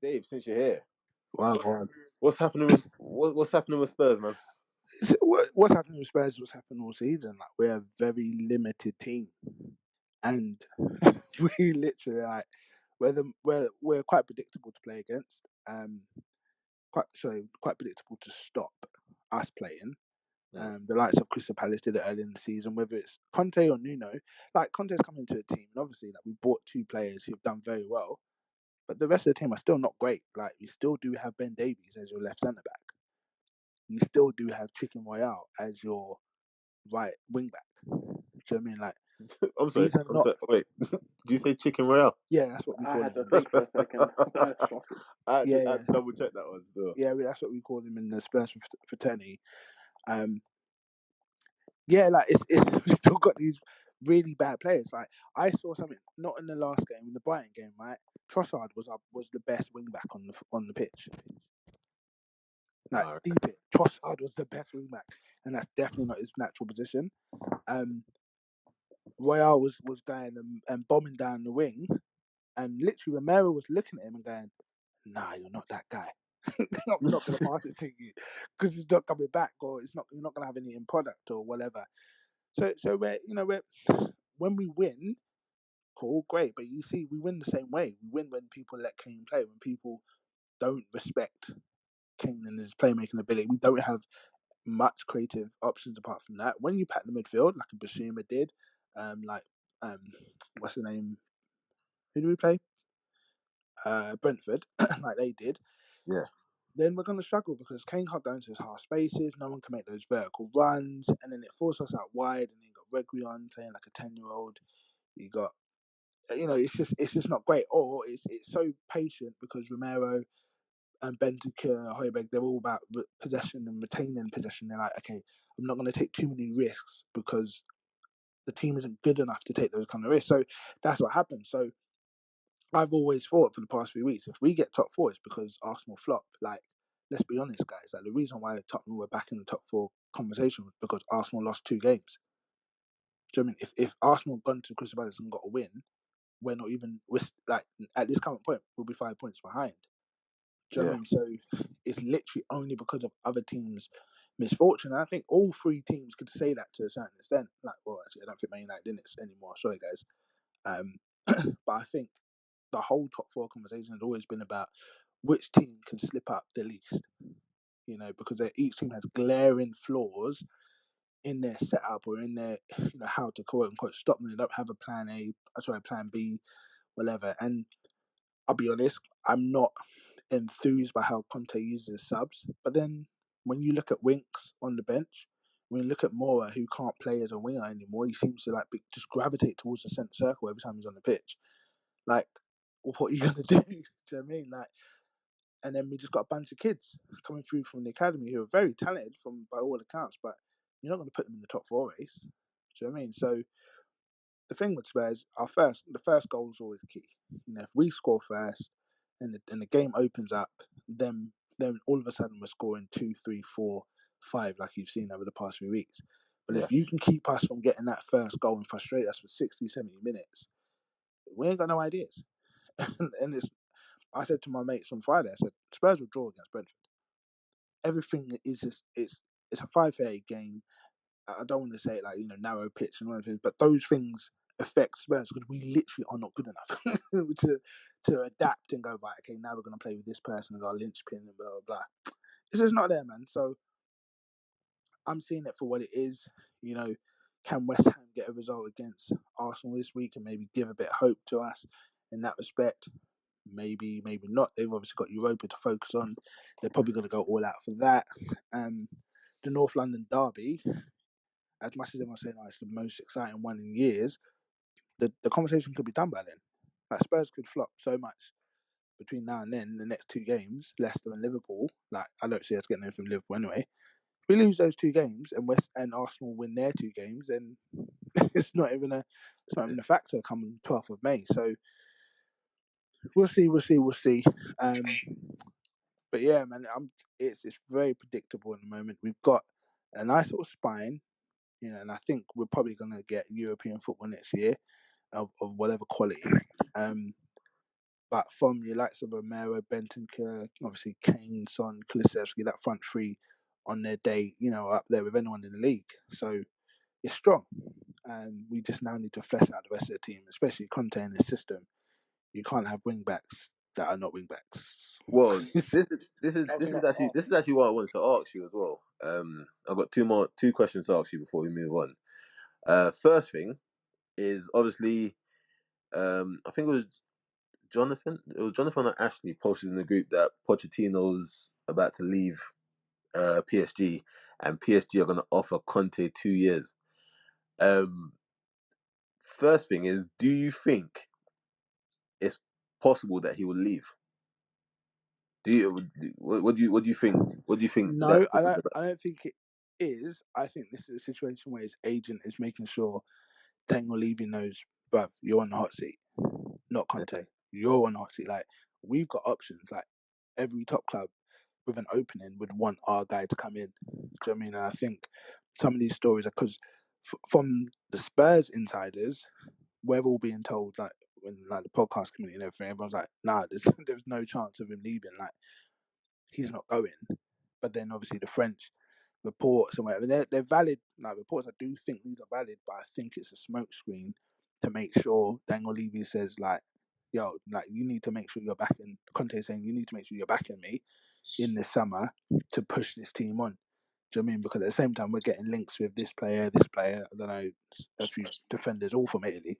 Dave, since you're here, Well, go on. what's happening with Spurs, man? What's happening with Spurs? What's happened all season? Like, we're a very limited team, and we literally like we're quite predictable to play against. Quite predictable to stop us playing. The likes of Crystal Palace did it early in the season, whether it's Conte or Nuno. Like, Conte's come into the team, and obviously, like, we bought two players who've done very well, but the rest of the team are still not great. Like, we still do have Ben Davies as your left centre back. You still do have Chicken Royale as your right wing back. Do you know what I mean? Like, I'm sorry. Wait, did you say Chicken Royale? Yeah, that's what we call I had to him. think for a second. I was shocking. I had to double check that one still. Yeah, that's what we call him in the Spurs fraternity. Yeah, like we've still got these really bad players. Like, I saw something not in the last game, in the Brighton game, right? Trossard was the best wing back on the pitch. Like, deep it, Trossard was the best wing back, and that's definitely not his natural position. Royale was going and bombing down the wing, and literally Romero was looking at him and going, "Nah, you're not that guy. I'm not going to pass it to you because he's not coming back, or you're not going to have any in product or whatever." So we're when we win, cool, great, but you see, we win the same way. We win when people let Kane play, when people don't respect Kane and his playmaking ability. We don't have much creative options apart from that. When you pack the midfield, like a Basuma did, what's the name? Who do we play? Brentford, like they did. Yeah. Then we're going to struggle because Kane can't go into his half spaces. No one can make those vertical runs, and then it forces us out wide. And then you got Reguilon playing like a 10-year-old. You got, it's just not great. Or it's so patient because Romero and Bentancur, Højbjerg, they're all about possession and retaining possession. They're like, okay, I'm not going to take too many risks because the team isn't good enough to take those kind of risks. So that's what happens. So I've always thought for the past few weeks, if we get top four, it's because Arsenal flop. Like, let's be honest, guys. Like, the reason why Tottenham were back in the top four conversation was because Arsenal lost 2 games. Do you know what I mean? If Arsenal had gone to Crystal Palace and got a win, we're like, at this current point, we'll be 5 points behind. Do you know what I mean? So it's literally only because of other teams' misfortune. And I think all 3 teams could say that to a certain extent. Like, well, actually, I don't think Man United in it anymore. Sorry, guys. But I think the whole top 4 conversation has always been about which team can slip up the least, because each team has glaring flaws in their setup or in their, how to quote unquote stop them. They don't have a plan B, whatever. And I'll be honest, I'm not enthused by how Conte uses subs. But then when you look at Winks on the bench, when you look at Mora, who can't play as a winger anymore, he seems to just gravitate towards the centre circle every time he's on the pitch. Like, what are you gonna do? Do you know what I mean? Like, and then we just got a bunch of kids coming through from the academy who are very talented by all accounts, but you're not going to put them in the top 4 race. Do you know what I mean? So the thing with Spurs, the first goal is always key. If we score first and the game opens up, then all of a sudden we're scoring 2, 3, 4, 5, like you've seen over the past few weeks. But if you can keep us from getting that first goal and frustrate us for 60, 70 minutes, we ain't got no ideas. And I said to my mates on Friday, I said, Spurs will draw against Brentford. Everything is just, it's a 5-8 game. I don't want to say it like, narrow pitch and all things, but those things affect Spurs because we literally are not good enough to adapt and go, right, okay, now we're going to play with this person as our linchpin and blah, blah, blah. It's just not there, man. So I'm seeing it for what it is. Can West Ham get a result against Arsenal this week and maybe give a bit of hope to us in that respect? Maybe, maybe not. They've obviously got Europa to focus on. They're probably going to go all out for that. The North London derby, as much as everyone's saying it's the most exciting one in years, the conversation could be done by then. Like, Spurs could flop so much between now and then, the next 2 games, Leicester and Liverpool. Like, I don't see us getting anything from Liverpool anyway. we lose those 2 games and Arsenal win their 2 games, then it's not even a factor come 12th of May. So we'll see. But yeah, man, it's very predictable at the moment. We've got a nice little spine, and I think we're probably going to get European football next year of whatever quality. But from your likes of Romero, Bentancur, obviously Kane, Son, Kulusevski, that front three on their day, up there with anyone in the league. So it's strong. And we just now need to flesh out the rest of the team, especially Conte in his system. You can't have wing backs that are not wing backs. Well, this is actually what I wanted to ask you as well. I've got two questions to ask you before we move on. First thing is obviously, I think it was Jonathan. It was Jonathan and Ashley posted in the group that Pochettino's about to leave PSG, and PSG are going to offer Conte 2 years. First thing is, do you think it's possible that he will leave? What do you think? What do you think? No, I don't think it is. I think this is a situation where his agent is making sure Daniel Levy knows, bruv, you're on the hot seat, not Conte. You're on the hot seat. Like, we've got options. Like, every top club with an opening would want our guy to come in. Do you know what I mean? And I think some of these stories are because from the Spurs insiders, we're all being told, like, when like the podcast community and everything, everyone's like, nah, there's no chance of him leaving. Like, he's not going. But then obviously the French reports and whatever, they're valid, like, reports. I do think these are valid, but I think it's a smokescreen to make sure Daniel Levy says, like, yo, like, you need to make sure you're backing Conte, saying you need to make sure you're backing me in this summer to push this team on. Do you know what I mean? Because at the same time we're getting links with this player, I don't know, a few defenders all from Italy.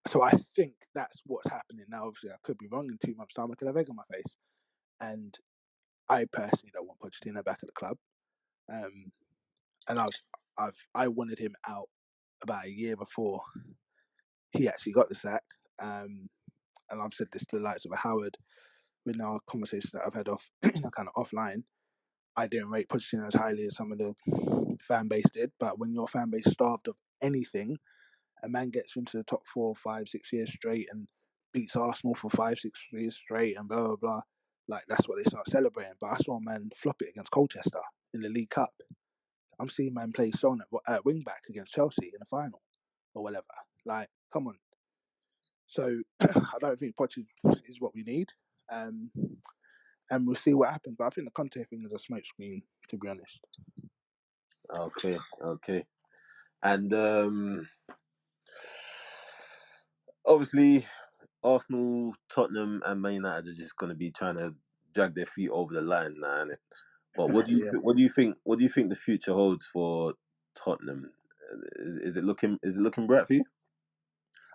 So I think that's what's happening now. Obviously I could be wrong. In 2 months' time I could have egg on my face. And I personally don't want Pochettino back at the club. And I wanted him out about a year before he actually got the sack. And I've said this to the likes of Howard with our conversations that I've had off, kind of offline. I didn't rate Pochettino as highly as some of the fan base did, but when your fan base starved of anything, a man gets into the top 4, 5, 6 years straight and beats Arsenal for 5, 6 years straight and blah blah blah. Like, that's what they start celebrating. But I saw a man flop it against Colchester in the League Cup. I'm seeing man play Son at wing back against Chelsea in the final or whatever. Like, come on. So I don't think Poch is what we need. And we'll see what happens. But I think the Conte thing is a smokescreen, to be honest. Okay. And obviously, Arsenal, Tottenham, and Man United are just going to be trying to drag their feet over the line now, innit? But what do you think? What do you think the future holds for Tottenham? Is it looking bright for you?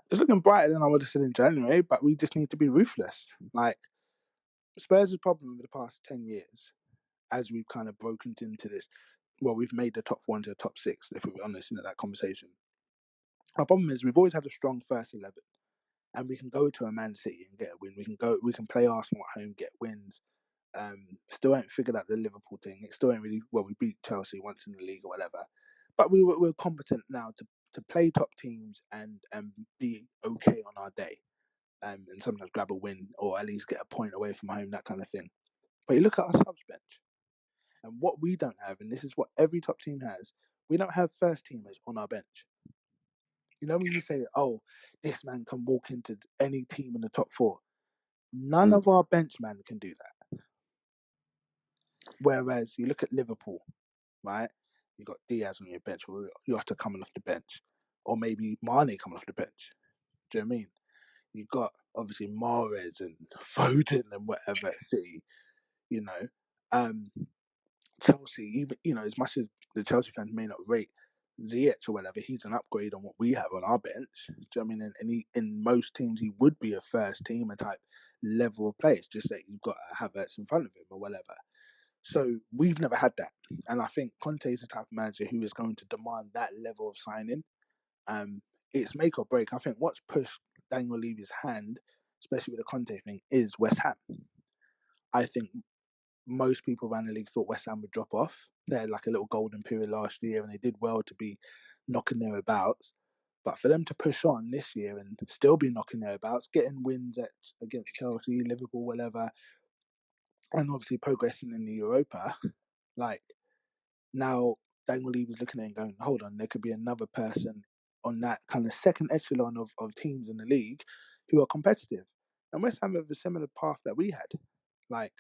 It's looking brighter than I would have said in January, but we just need to be ruthless. Like, Spurs' problem over the past 10 years, as we've kind of broken into this, well, we've made the top 1 to the top 6, if we're honest, in that conversation. Our problem is we've always had a strong first 11, and we can go to a Man City and get a win. We can play Arsenal at home, get wins. Still ain't figured out the Liverpool thing. It still ain't really, well, we beat Chelsea once in the league or whatever, but we're competent now to play top teams and be okay on our day, and sometimes grab a win or at least get a point away from home, that kind of thing. But you look at our subs bench, and what we don't have, and this is what every top team has, we don't have first teamers on our bench. You know, when you say, oh, this man can walk into any team in the top 4, none of our bench men can do that. Whereas you look at Liverpool, right? You got Diaz on your bench, or you have to come off the bench, or maybe Mane coming off the bench. Do you know what I mean? You've got obviously Mahrez and Foden and whatever at City, you know. Chelsea, even, as much as the Chelsea fans may not rate Ziyech or whatever, he's an upgrade on what we have on our bench. Do you know what I mean? And in most teams, he would be a first teamer type level of player. It's just that you've got to have Havertz in front of him or whatever. So we've never had that. And I think Conte is the type of manager who is going to demand that level of signing. It's make or break. I think what's pushed Daniel Levy's hand, especially with the Conte thing, is West Ham. I think most people around the league thought West Ham would drop off. They had like a little golden period last year, and they did well to be knocking thereabouts. But for them to push on this year and still be knocking thereabouts, getting wins against Chelsea, Liverpool, whatever, and obviously progressing in the Europa, like now Daniel Levy is looking at it and going, hold on, there could be another person on that kind of second echelon of teams in the league who are competitive. And West Ham have a similar path that we had. Like,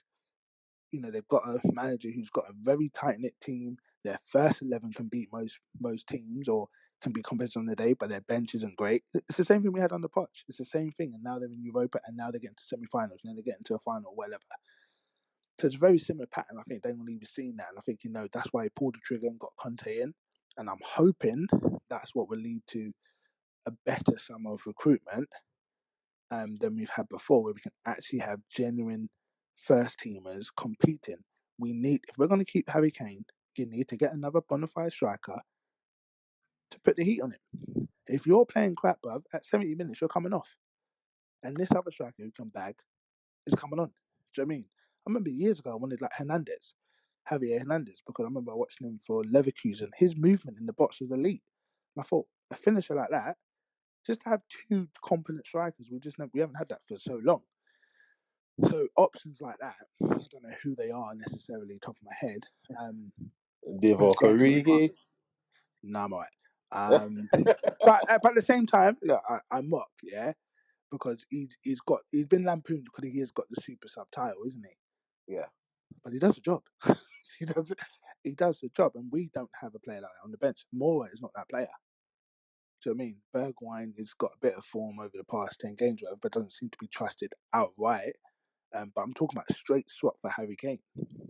you know, they've got a manager who's got a very tight knit team. Their first 11 can beat most teams or can be competitive on the day, but their bench isn't great. It's the same thing we had on the Poch. It's the same thing. And now they're in Europa and now they're getting to semi-finals and then they're getting to a final, whatever. So it's a very similar pattern. I think Daniel Levy's seen that. And I think, you know, that's why he pulled the trigger and got Conte in. And I'm hoping that's what will lead to a better summer of recruitment than we've had before, where we can actually have genuine first teamers competing. We need, if we're going to keep Harry Kane, you need to get another bona fide striker to put the heat on him. If you're playing crap, bruv, at 70 minutes, you're coming off. And this other striker who can bag is coming on. Do you know what I mean? I remember years ago I wanted like Javier Hernandez, because I remember watching him for Leverkusen. His movement in the box was elite. And I thought, a finisher like that, just to have two competent strikers, we haven't had that for so long. So options like that, I don't know who they are necessarily, top of my head. Divock Origi. Nah, I'm alright. But at the same time, look, I mock, yeah, because he's been lampooned because he has got the super sub title, isn't he? Yeah. But he does the job. he does the job, and we don't have a player like that on the bench. Moura is not that player. Do you know what I mean? Bergwijn has got a bit of form over the past 10 games, but doesn't seem to be trusted outright. But I'm talking about a straight swap for Harry Kane.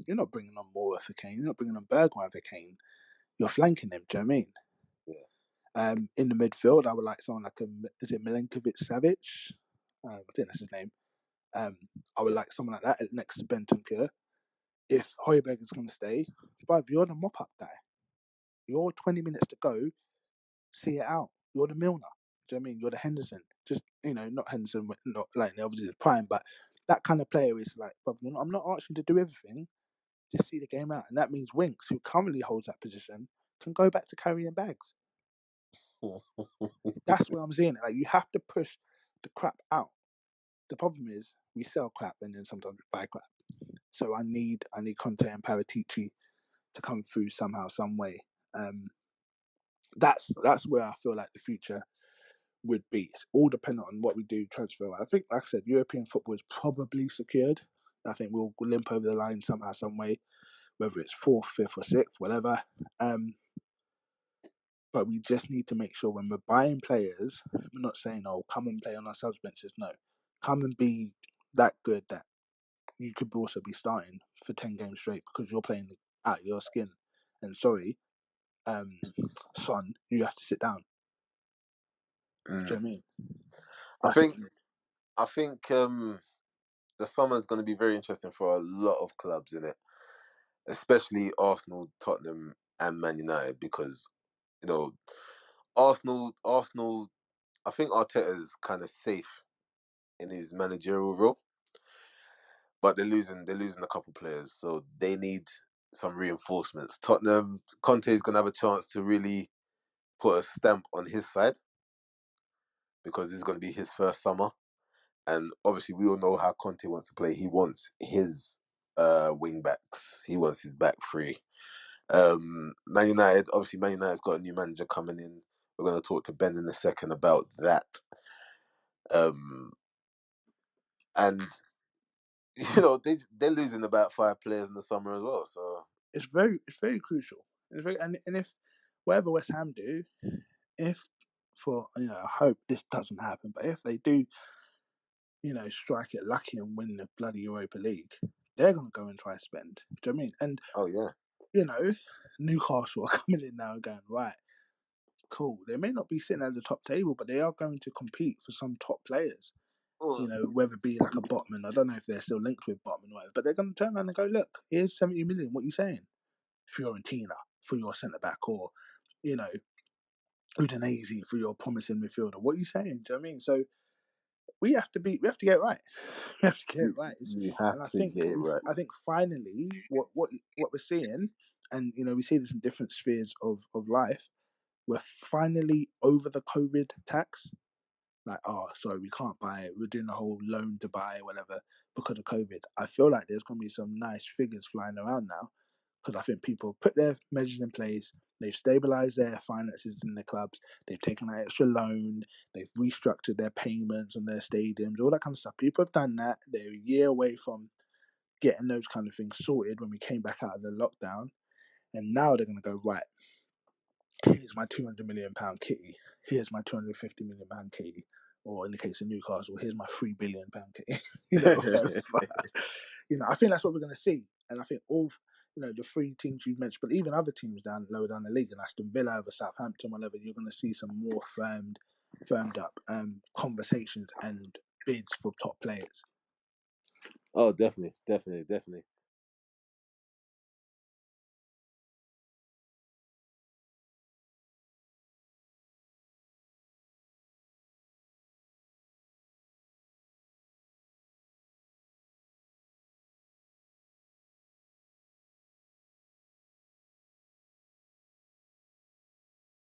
You're not bringing on Moura for Kane. You're not bringing on Bergwijn for Kane. You're flanking him. Do you know what I mean? Yeah. In the midfield, I would like someone like is it Milinkovic-Savic? I think that's his name. I would like someone like that next to Bentancur. If Højbjerg is going to stay, but you're the mop-up guy. You're 20 minutes to go. See it out. You're the Milner. Do you know what I mean? You're the Henderson. Just, you know, not Henderson, not like obviously the prime, but that kind of player is like, I'm not asking you to do everything. Just see the game out. And that means Winks, who currently holds that position, can go back to carrying bags. That's where I'm seeing it. Like, you have to push the crap out. The problem is we sell crap and then sometimes we buy crap. So I need Conte and Paratici to come through somehow, some way. That's where I feel like the future would be. It's all dependent on what we do transfer. I think, like I said, European football is probably secured. I think we'll limp over the line somehow, some way, whether it's 4th, 5th, or 6th, whatever. But we just need to make sure when we're buying players, we're not saying, "Oh, come and play on our subs benches." No, come and be that good that you could also be starting for 10 games straight because you're playing out your skin. And sorry, son, you have to sit down. Do you know what I mean? I think the summer is going to be very interesting for a lot of clubs in it, especially Arsenal, Tottenham, and Man United, because you know Arsenal. I think Arteta is kind of safe in his managerial role, but they're losing a couple players, so they need some reinforcements. Tottenham, Conte is going to have a chance to really put a stamp on his side because this is going to be his first summer. And obviously, we all know how Conte wants to play. He wants his wing backs. He wants his back three. Man United's got a new manager coming in. We're going to talk to Ben in a second about that. And you know they're losing about 5 players in the summer as well. So it's very crucial. And if whatever West Ham do, if for I hope this doesn't happen, but if they do, strike it lucky and win the bloody Europa League, they're gonna go and try to spend. Do you know what I mean? And oh yeah, Newcastle are coming in now and going, right, cool. They may not be sitting at the top table, but they are going to compete for some top players. Whether it be like a Botman, I don't know if they're still linked with Botman or whatever, but they're going to turn around and go, look, here's 70 million. What are you saying? Fiorentina for your centre back, or Udinese for your promising midfielder. What are you saying? Do you know what I mean? So we have to get it right. We have to get it right. You have And I to think get it right. I think finally what we're seeing, and we see this in different spheres of life, we're finally over the COVID tax. Like, oh, sorry, we can't buy it. We're doing a whole loan to buy whatever because of COVID. I feel like there's going to be some nice figures flying around now because I think people put their measures in place. They've stabilized their finances in their clubs. They've taken that extra loan. They've restructured their payments on their stadiums, all that kind of stuff. People have done that. They're a year away from getting those kind of things sorted when we came back out of the lockdown. And now they're going to go, right, here's my £200 million kitty. Here's my £250 million kitty. Or in the case of Newcastle, here's my £3 billion kitty. I think that's what we're going to see. And I think all, the three teams you've mentioned, but even other teams lower down the league, and Aston Villa over Southampton, whatever, you're going to see some more firmed up conversations and bids for top players. Oh, definitely.